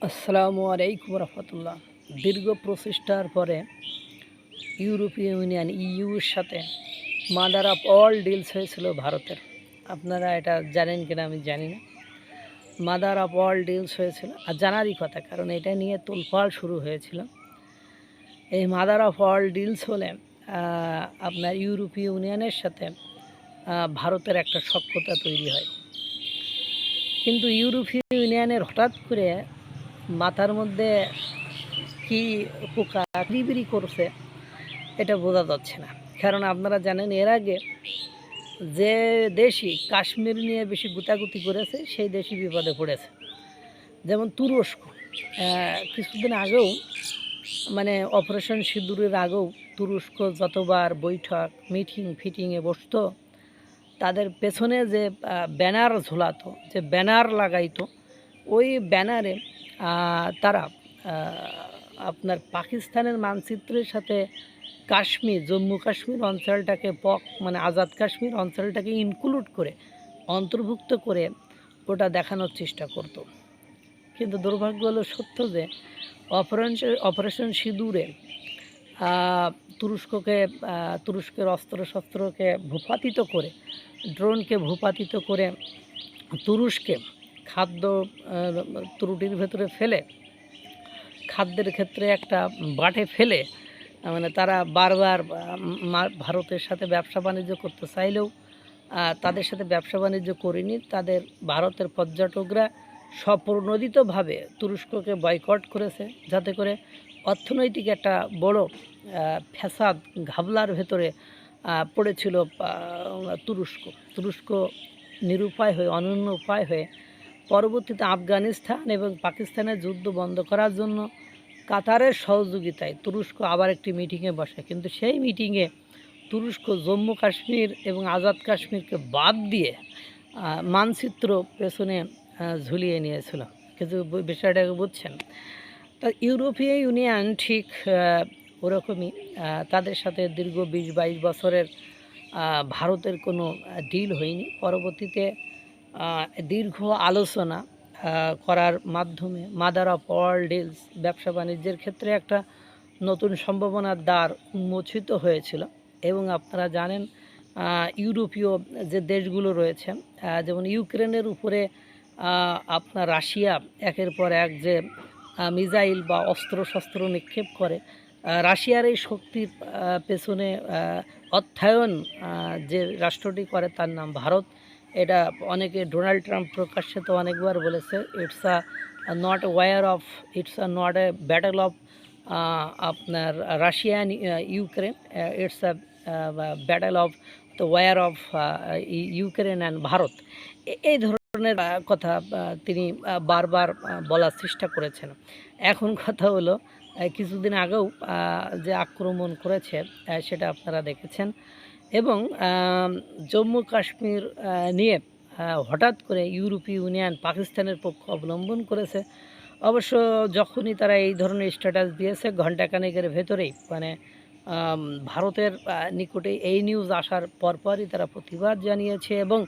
আসসালামু আলাইকুম রহমতুল্লাহ। দীর্ঘ প্রচেষ্টার পরে ইউরোপীয় ইউনিয়ন ইউর সাথে মাদার অফ অল ডিলস হয়েছিল ভারতের। আপনারা এটা জানেন কিনা আমি জানি না। মাদার অফ অল ডিলস হয়েছিল, আর জানারই কথা, কারণ এটা নিয়ে তোলপাড় শুরু হয়েছিল। এই মাদার অফ অল ডিলস হলে আপনার ইউরোপীয় ইউনিয়নের সাথে ভারতের একটা সখ্যতা তৈরি হয়। কিন্তু ইউরোপীয় ইউনিয়নের হঠাৎ করে মাথার মধ্যে কি পোকা বিড়ি করছে এটা বোঝা যাচ্ছে না। কারণ আপনারা জানেন, এর আগে যে দেশই কাশ্মীর নিয়ে বেশি গুতাগুতি করেছে সেই দেশই বিপদে পড়েছে। যেমন তুরস্ক, কিছুদিন আগেও মানে অপারেশন সিঁদুরের আগেও তুরস্ক যতবার বৈঠক ফিটিংয়ে বসতো, তাদের পেছনে যে ব্যানার ঝোলাতো, যে ব্যানার লাগাইতো, ওই ব্যানারে তারা আপনার পাকিস্তানের মানচিত্রের সাথে কাশ্মীর, জম্মু কাশ্মীর অঞ্চলটাকে মানে আজাদ কাশ্মীর অঞ্চলটাকে ইনক্লুড করে, অন্তর্ভুক্ত করে ওটা দেখানোর চেষ্টা করত। কিন্তু দুর্ভাগ্য হলো সত্য যে অপারেশন সিঁদুরে তুরস্কের অস্ত্রশস্ত্রকে ভূপাতিত করে, ড্রোনকে ভূপাতিত করে তুরস্কে খাদ্য ত্রুটির ভেতরে ফেলে, খাদ্যের ক্ষেত্রে একটা বাটে ফেলে, মানে তারা বারবার ভারতের সাথে ব্যবসা বাণিজ্য করতে চাইলেও তাদের সাথে ব্যবসা বাণিজ্য করেনি। তাদের ভারতের পর্যটকরা স্বপ্রণোদিতভাবে তুরস্ককে বয়কট করেছে, যাতে করে অর্থনৈতিক একটা বড় ফ্যাসাদ ঘাবলার ভেতরে পড়েছিল তুরস্ক নিরুপায় হয়ে, অনন্য উপায় হয়ে পরবর্তীতে আফগানিস্তান এবং পাকিস্তানের যুদ্ধ বন্ধ করার জন্য কাতারের সহযোগিতায় তুরস্ক আবার একটি মিটিংয়ে বসে। কিন্তু সেই মিটিংয়ে তুরস্ক জম্মু কাশ্মীর এবং আজাদ কাশ্মীরকে বাদ দিয়ে মানচিত্র পেছনে ঝুলিয়ে নিয়েছিল। কিন্তু বিষয়টাকে বুঝছেন। তা ইউরোপীয় ইউনিয়ন ঠিক ওরকমই, তাদের সাথে দীর্ঘ 20-22 বছরের ভারতের কোনো ডিল হয়নি। পরবর্তীতে দীর্ঘ আলোচনা করার মাধ্যমে মাদার অফ অল ডিলস, ব্যবসা বাণিজ্যের ক্ষেত্রে একটা নতুন সম্ভাবনার দ্বার উন্মোচিত হয়েছিল। এবং আপনারা জানেন, ইউরোপীয় যে দেশগুলো রয়েছে, যেমন ইউক্রেনের উপরে আপনার রাশিয়া একের পর এক যে মিসাইল বা অস্ত্রশস্ত্র নিক্ষেপ করে, রাশিয়ার এই শক্তির পেছনে অর্থায়ন যে রাষ্ট্রটি করে তার নাম ভারত। এটা অনেকে, ডোনাল্ড ট্রাম্প প্রকাশ্যে তো অনেকবার বলেছে, it's not not a battle of আপনার Russia and Ukraine, it's a battle of the war of Ukraine and Bharat. এই ধরনের কথা তিনি বারবার বলার চেষ্টা করেছেন। এখন কথা হলো, কিছুদিন আগেও যে আক্রমণ করেছে সেটা আপনারা দেখেছেন। এবং জম্মু কাশ্মীর নিয়ে হঠাৎ করে ইউরোপীয় ইউনিয়ন পাকিস্তানের পক্ষ অবলম্বন করেছে। অবশ্য যখনই তারা এই ধরনের স্ট্যাটাস দিয়েছে, ঘণ্টাখানেকের ভেতরেই মানে ভারতের নিকটে এই নিউজ আসার পরপরই তারা প্রতিবাদ জানিয়েছে এবং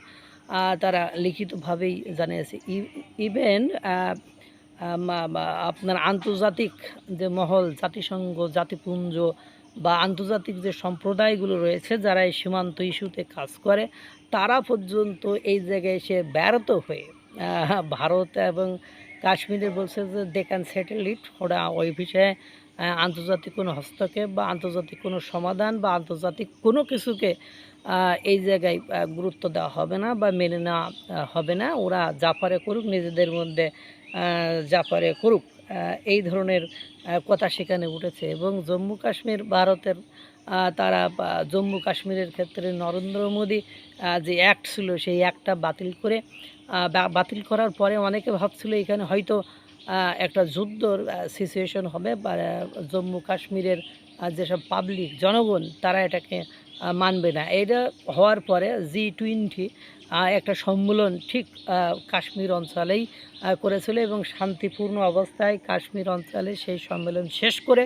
তারা লিখিতভাবেই জানিয়েছে। ইভেন আপনার আন্তর্জাতিক যে মহল, জাতিসংঘ, জাতিপুঞ্জ বা আন্তর্জাতিক যে সম্প্রদায়গুলো রয়েছে যারা এই সীমান্ত ইস্যুতে কাজ করে, তারা পর্যন্ত এই জায়গায় এসে ব্যর্থ হয়ে ভারত এবং কাশ্মীরে বলছে যে দে ক্যান সেটেল ইট, ওরা ওই বিষয়ে আন্তর্জাতিক কোনো হস্তক্ষেপ বা আন্তর্জাতিক কোনো সমাধান বা আন্তর্জাতিক কোনো কিছুকে এই জায়গায় গুরুত্ব দেওয়া হবে না বা মেনে নেওয়া হবে না। ওরা যা পারে করুক, নিজেদের মধ্যে যা পারে করুক, এই ধরনের কথা সেখানে উঠেছে। এবং জম্মু কাশ্মীর ভারতের, তারা জম্মু কাশ্মীরের ক্ষেত্রে নরেন্দ্র মোদী যে অ্যাক্ট ছিল সেই অ্যাক্টটা বাতিল করার পরে অনেকে ভাবছিল এখানে হয়তো একটা যুদ্ধর সিচুয়েশন হবে, বা জম্মু কাশ্মীরের যেসব পাবলিক, জনগণ, তারা এটাকে মানবে না। এটা হওয়ার পরে G20 একটা সম্মেলন ঠিক কাশ্মীর অঞ্চলেই করেছিল এবং শান্তিপূর্ণ অবস্থায় কাশ্মীর অঞ্চলে সেই সম্মেলন শেষ করে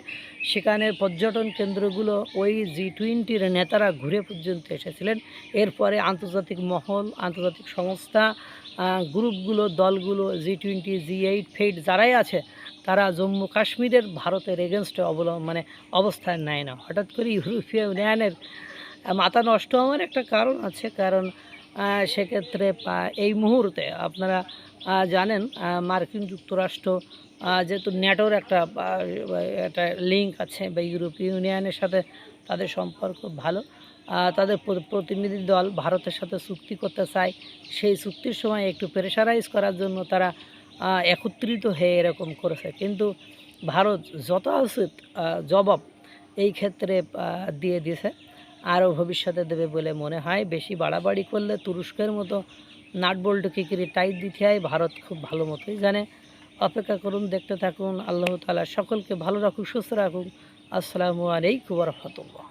সেখানের পর্যটন কেন্দ্রগুলো ওই G20-র নেতারা ঘুরে পর্যন্ত এসেছিলেন। এরপরে আন্তর্জাতিক মহল, আন্তর্জাতিক সংস্থা, গ্রুপগুলো, দলগুলো G20, G8 ফেড যারাই আছে তারা জম্মু কাশ্মীরের ভারতের এগেনস্টে অবস্থান নেয় না। হঠাৎ করে ইউরোপীয় ইউনিয়নের মাথা নষ্ট হওয়ার একটা কারণ আছে, কারণ সেক্ষেত্রে এই মুহূর্তে আপনারা জানেন মার্কিন যুক্তরাষ্ট্র যেহেতু ন্যাটোর একটা লিঙ্ক আছে বা ইউরোপীয় ইউনিয়নের সাথে তাদের সম্পর্ক ভালো, তাদের প্রতিনিধি দল ভারতের সাথে চুক্তি করতে চায়। সেই চুক্তির সময় একটু প্রেশারাইজ করার জন্য তারা একত্রিত হয়ে এরকম করেছে, কিন্তু ভারত যথোচিত জবাব এই ক্ষেত্রে দিয়ে দিয়েছে, আরও ভবিষ্যতে দেবে বলে মনে হয়। বেশি বাড়াবাড়ি করলে তুরস্কের মতো নাটবল্টু কিকিরি টাইট দিতে হয়, ভারত খুব ভালো মতোই জানে। অপেক্ষা করুন, দেখতে থাকুন। আল্লাহ তাআলা সকলকে ভালো রাখুক, সুস্থ রাখুক। আসসালামু আলাইকুম ওয়া রাহমাতুল্লাহ।